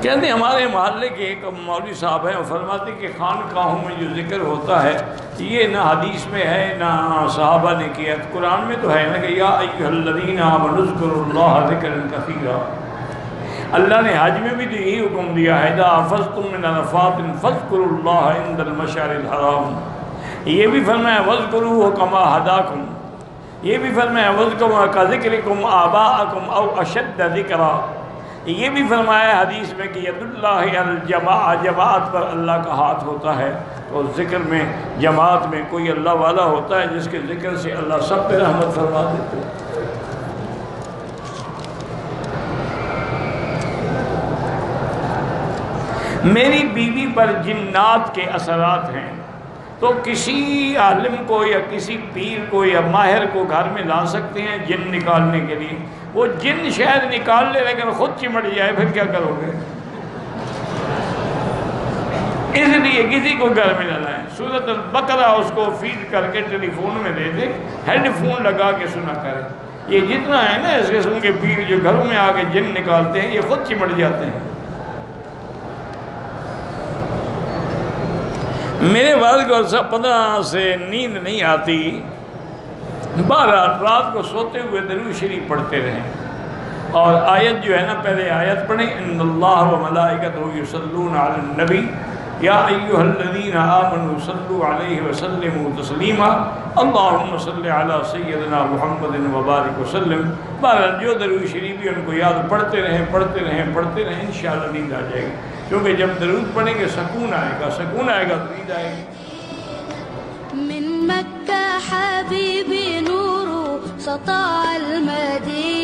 کہتے ہیں ہمارے محلے کے ایک مولوی صاحب ہیں، وہ فرماتے کہ خانقاہوں میں جو ذکر ہوتا ہے یہ نہ حدیث میں ہے نہ صحابہ نے کیا، قرآن میں تو ہے نا کہ یا ایھا الذین آمنوا اذکروا اللہ ذکرا کثیرا۔ اللہ نے حج میں بھی تو یہی حکم دیا ہے، اذا افضتم من عرفات فاذکروا اللہ عند المشعر الحرام۔ یہ بھی فرمایا واذکروہ کما ہداکم، یہ بھی فرمایا واذکروا کذکرکم آباءکم او اشد ذکرا۔ یہ بھی فرمایا حدیث میں کہ ید اللہ علی الجماع، جماعت پر اللہ کا ہاتھ ہوتا ہے۔ تو ذکر میں جماعت میں کوئی اللہ والا ہوتا ہے جس کے ذکر سے اللہ سب پہ رحمت فرما دیتے ہیں۔ میری بیوی پر جنات کے اثرات ہیں، تو کسی عالم کو یا کسی پیر کو یا ماہر کو گھر میں لا سکتے ہیں جن نکالنے کے لیے۔ وہ جن شاید نکال لے لیکن خود چمٹ جائے، پھر کیا کرو گے؟ اس لیے کسی کو گھر میں نہ لائیں۔ سورۃ البقرہ اس کو فیڈ کر کے ٹیلی فون میں دے دے، ہیڈ فون لگا کے سنا کرے۔ یہ جتنا ہے نا اس قسم کے پیر جو گھروں میں آ کے جن نکالتے ہیں، یہ خود چمٹ جاتے ہیں۔ میرے والد کو 15 سے نیند نہیں آتی، بہرحال رات کو سوتے ہوئے درود شریف پڑھتے رہیں، اور آیت جو ہے نا پہلے آیت پڑھیں، ان اللہ و ملائکتہ یصلون علی النبی یا ایھا الذین آمنوا صلوا علیہ وسلموا تسلیما اللہم صل علی سیدنا محمد وبارک وسلم۔ بہرحال جو درود شریف بھی ان کو یاد پڑھتے رہیں پڑھتے رہیں پڑھتے رہیں، انشاءاللہ نیند آ جائے گی، کیونکہ جب درود پڑھیں گے سکون آئے گا، سکون آئے گا تو نیند آئے گی۔ من مکہ حبیبی نور سطع المدینہ